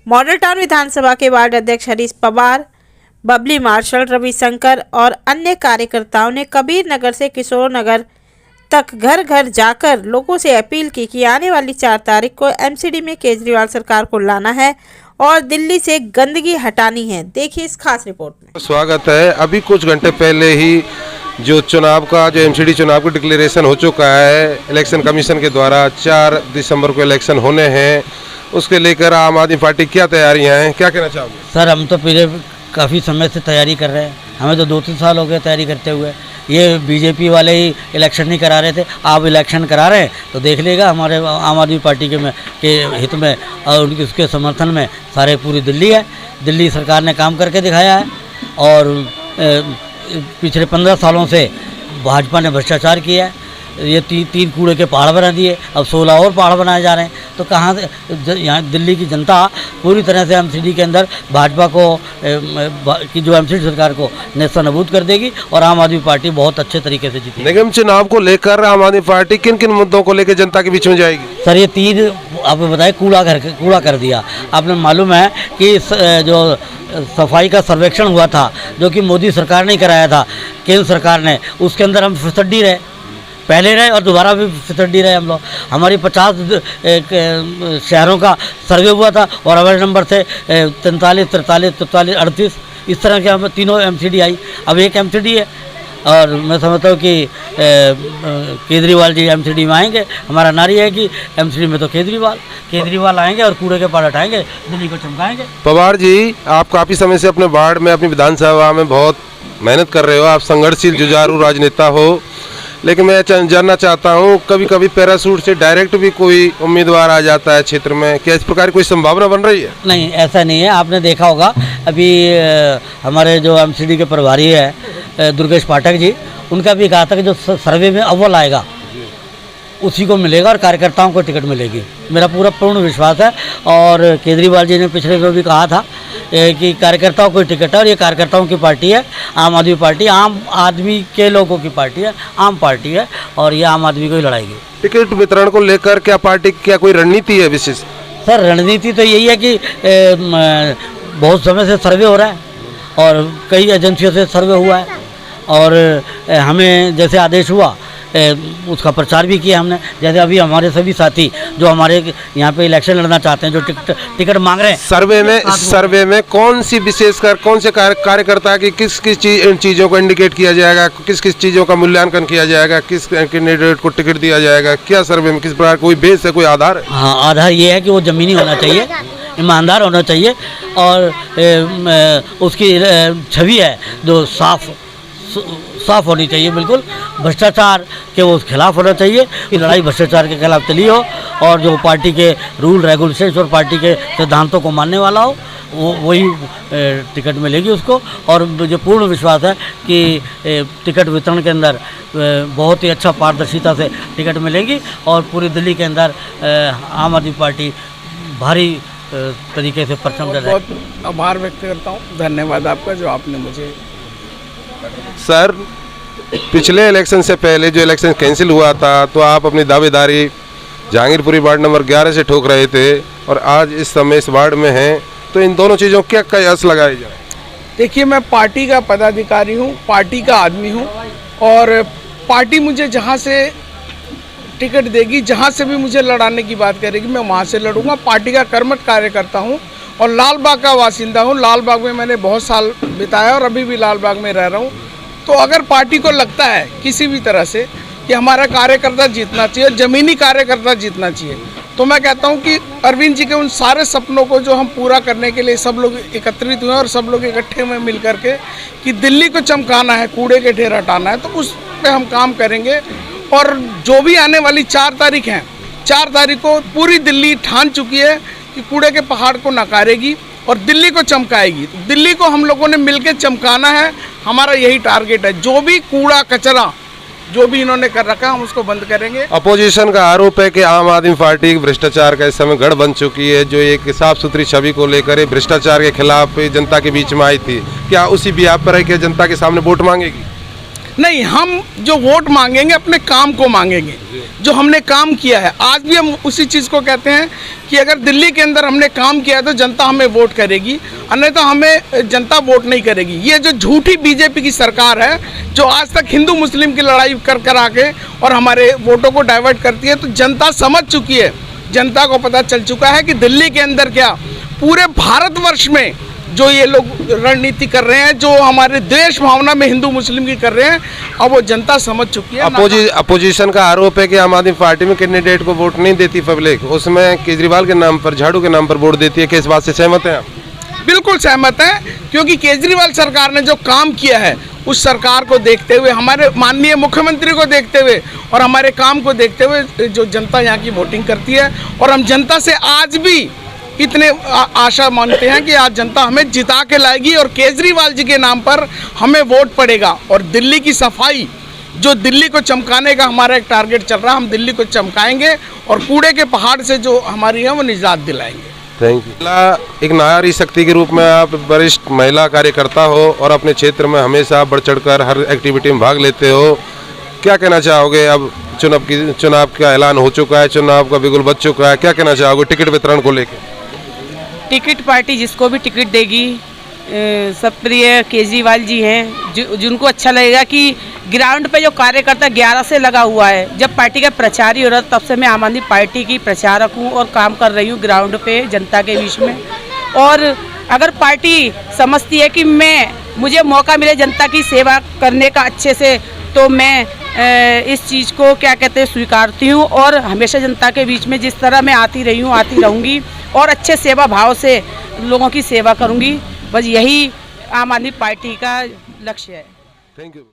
Model town विधानसभा के ward अध्यक्ष Harish Pawar, Babli martial, Ravishankar और अन्य कार्यकर्ताओं ने कबीर नगर से किशोर नगर तक घर घर जाकर लोगों से अपील की कि आने वाली 4 तारीख को एमसीडी में केजरीवाल सरकार को लाना है और दिल्ली से गंदगी हटानी है। देखिए इस खास रिपोर्ट में। स्वागत है। अभी कुछ घंटे पहले ही जो एमसीडी चुनाव का डिक्लेरेशन हो चुका है इलेक्शन कमीशन के द्वारा, 4 दिसंबर को इलेक्शन होने हैं, उसके लेकर आम आदमी पार्टी क्या तैयारियां हैं, क्या कहना चाहोगे? सर, हम तो पहले काफ़ी समय से तैयारी कर रहे हैं। हमें तो 2-3 साल हो गए तैयारी करते हुए। ये बीजेपी वाले ही इलेक्शन नहीं करा रहे थे, आप इलेक्शन करा रहे हैं तो देख लेगा हमारे आम आदमी पार्टी के हित में और उसके समर्थन में सारे पूरी दिल्ली है। दिल्ली सरकार ने काम करके दिखाया है और पिछले 15 सालों से भाजपा ने भ्रष्टाचार किया है। ये तीन कूड़े के पहाड़ बना दिए, अब 16 और पहाड़ बनाए जा रहे हैं। तो कहाँ से यहाँ दिल्ली की जनता पूरी तरह से एमसीडी के अंदर भाजपा को की जो एमसीडी सरकार को नेस्तनाबूद कर देगी और आम आदमी पार्टी बहुत अच्छे तरीके से जीतेगी। निगम चुनाव को लेकर आम आदमी पार्टी किन किन मुद्दों को लेकर जनता के बीच में जाएगी? सर, ये 3 आपने बताया, कूड़ा कर दिया। आपने मालूम है कि जो सफाई का सर्वेक्षण हुआ था जो कि मोदी सरकार ने कराया था, केंद्र सरकार ने, उसके अंदर हम फिसड्डी रहे, पहले रहे और दोबारा भी फिसड्डी रहे हम लोग। हमारी 50 शहरों का सर्वे हुआ था और अवैध नंबर थे 43, 43, 44, 38, इस तरह के हम तीनों एमसीडी आई। अब एक एमसीडी है और मैं समझता हूँ कि केजरीवाल जी एमसीडी में आएंगे। हमारा नारी है कि एमसीडी में तो केजरीवाल आएंगे और कूड़े के पहाड़ हटाएंगे, दिल्ली को चमकाएंगे। पवार जी, आप काफ़ी समय से अपने वार्ड में, अपनी विधानसभा में बहुत मेहनत कर रहे हो, आप संघर्षशील जुझारू राजनेता हो, लेकिन मैं जानना चाहता हूँ, कभी कभी पैराशूट से डायरेक्ट भी कोई उम्मीदवार आ जाता है क्षेत्र में, क्या इस प्रकार कोई संभावना बन रही है? नहीं, ऐसा नहीं है। आपने देखा होगा अभी हमारे जो एमसीडी के प्रभारी है दुर्गेश पाठक जी, उनका भी कहा था कि जो सर्वे में अव्वल आएगा उसी को मिलेगा और कार्यकर्ताओं को टिकट मिलेगी। मेरा पूर्ण विश्वास है। और केजरीवाल जी ने पिछले में भी कहा था कि कार्यकर्ताओं को टिकट है और ये कार्यकर्ताओं की पार्टी है। आम आदमी पार्टी आम आदमी के लोगों की पार्टी है, आम पार्टी है और ये आम आदमी को ही लड़ाएगी। टिकट वितरण को लेकर क्या पार्टी क्या कोई रणनीति है विशेष? सर, रणनीति तो यही है कि बहुत समय से सर्वे हो रहा है और कई एजेंसियों से सर्वे हुआ है और हमें जैसे आदेश हुआ उसका प्रचार भी किया हमने। जैसे अभी हमारे सभी साथी जो हमारे यहाँ पे इलेक्शन लड़ना चाहते हैं, जो टिकट मांग रहे हैं, सर्वे में कौन सी विशेषकर कौन से कार्यकर्ता की किस चीज़ों को इंडिकेट किया जाएगा, किस चीज़ों का मूल्यांकन किया जाएगा, किस कैंडिडेट को टिकट दिया जाएगा, क्या सर्वे में किस प्रकार कोई बेस है, कोई आधार है? हाँ, आधार ये है कि वो ज़मीनी होना चाहिए, ईमानदार होना चाहिए और उसकी छवि है जो साफ होनी चाहिए, बिल्कुल भ्रष्टाचार के वो खिलाफ होना चाहिए कि लड़ाई भ्रष्टाचार के खिलाफ चली हो और जो पार्टी के रूल रेगुलेशन और पार्टी के सिद्धांतों को मानने वाला हो वही टिकट मिलेगी उसको। और मुझे पूर्ण विश्वास है कि टिकट वितरण के अंदर बहुत ही अच्छा पारदर्शिता से टिकट मिलेगी और पूरी दिल्ली के अंदर आम आदमी पार्टी भारी तरीके से परचम लहराएगी। बहुत आभार व्यक्त करता हूँ, धन्यवाद आपका जो आपने मुझे। सर, पिछले इलेक्शन से पहले जो इलेक्शन कैंसिल हुआ था तो आप अपनी दावेदारी जहांगीरपुरी वार्ड नंबर 11 से ठोक रहे थे और आज इस समय इस वार्ड में हैं, तो इन दोनों चीज़ों क्या कयास लगाए जाए? देखिए, मैं पार्टी का पदाधिकारी हूँ, पार्टी का आदमी हूँ और पार्टी मुझे जहाँ से टिकट देगी, जहाँ से भी मुझे लड़ाने की बात करेगी, मैं वहाँ से लड़ूंगा। पार्टी का कर्मठ कार्यकर्ता हूँ और लाल बाग का वासिंदा हूँ। लाल बाग में मैंने बहुत साल बिताया और अभी भी लाल बाग में रह रहा हूँ। तो अगर पार्टी को लगता है किसी भी तरह से कि हमारा कार्यकर्ता जीतना चाहिए, ज़मीनी कार्यकर्ता जीतना चाहिए, तो मैं कहता हूं कि अरविंद जी के उन सारे सपनों को जो हम पूरा करने के लिए सब लोग एकत्रित हुए और सब लोग इकट्ठे में मिल करके कि दिल्ली को चमकाना है, कूड़े के ढेर हटाना है, तो उस पर हम काम करेंगे। और जो भी आने वाली 4 तारीख हैं, 4 तारीख को पूरी दिल्ली ठान चुकी है कि कूड़े के पहाड़ को नकारेगी और दिल्ली को चमकाएगी। तो दिल्ली को हम लोगों ने मिलकर चमकाना है, हमारा यही टारगेट है। जो भी कूड़ा कचरा जो भी इन्होंने कर रखा हम उसको बंद करेंगे। अपोजिशन का आरोप है कि आम आदमी पार्टी भ्रष्टाचार का इस समय गढ़ बन चुकी है, जो एक साफ सुथरी छवि को लेकर भ्रष्टाचार के खिलाफ जनता के बीच में आई थी, क्या उसी भी आप पर है कि जनता के सामने वोट मांगेगी? नहीं, हम जो वोट मांगेंगे अपने काम को मांगेंगे, जो हमने काम किया है। आज भी हम उसी चीज़ को कहते हैं कि अगर दिल्ली के अंदर हमने काम किया है तो जनता हमें वोट करेगी, अन्यथा हमें जनता वोट नहीं करेगी। ये जो झूठी बीजेपी की सरकार है, जो आज तक हिंदू मुस्लिम की लड़ाई कर आके और हमारे वोटों को डाइवर्ट करती है, तो जनता समझ चुकी है, जनता को पता चल चुका है कि दिल्ली के अंदर क्या, पूरे भारतवर्ष में जो ये लोग रणनीति कर रहे हैं, जो हमारे देश भावना में हिंदू मुस्लिम की कर रहे हैं, अब वो जनता समझ चुकी है। अपोजिशन का आरोप है कि आम आदमी पार्टी में कैंडिडेट को वोट नहीं देती पब्लिक, उसमें केजरीवाल के नाम पर, झाड़ू के नाम पर वोट देती है। किस बात से सहमत हैं आप? बिल्कुल सहमत है, क्योंकि केजरीवाल सरकार ने जो काम किया है, उस सरकार को देखते हुए, हमारे माननीय मुख्यमंत्री को देखते हुए और हमारे काम को देखते हुए जो जनता यहाँ की वोटिंग करती है, और हम जनता से आज भी इतने आशा मानते हैं कि आज जनता हमें जिता के लाएगी और केजरीवाल जी के नाम पर हमें वोट पड़ेगा। और दिल्ली की सफाई, जो दिल्ली को चमकाने का हमारा एक टारगेट चल रहा है, हम दिल्ली को चमकाएंगे और कूड़े के पहाड़ से जो हमारी है वो निजात दिलाएंगे। Thank you. एक नारी शक्ति के रूप में आप वरिष्ठ महिला कार्यकर्ता हो और अपने क्षेत्र में हमेशा बढ़ चढ़कर हर एक्टिविटी में भाग लेते हो, क्या कहना चाहोगे? अब चुनाव का ऐलान हो चुका है, चुनाव का बिगुल बज चुका है, क्या कहना चाहोगे टिकट वितरण को लेकर? टिकट पार्टी जिसको भी टिकट देगी, सब प्रिय केजरीवाल जी हैं, जिनको अच्छा लगेगा कि ग्राउंड पे जो कार्यकर्ता 11 से लगा हुआ है, जब पार्टी का प्रचार ही हो रहा है, तब से मैं आम आदमी पार्टी की प्रचारक हूँ और काम कर रही हूँ ग्राउंड पे जनता के बीच में। और अगर पार्टी समझती है कि मुझे मौका मिले जनता की सेवा करने का अच्छे से, तो मैं इस चीज़ को क्या कहते हैं स्वीकारती हूँ और हमेशा जनता के बीच में जिस तरह मैं आती रही हूँ, आती रहूँगी और अच्छे सेवा भाव से लोगों की सेवा करूँगी। बस यही आम आदमी पार्टी का लक्ष्य है। Thank you.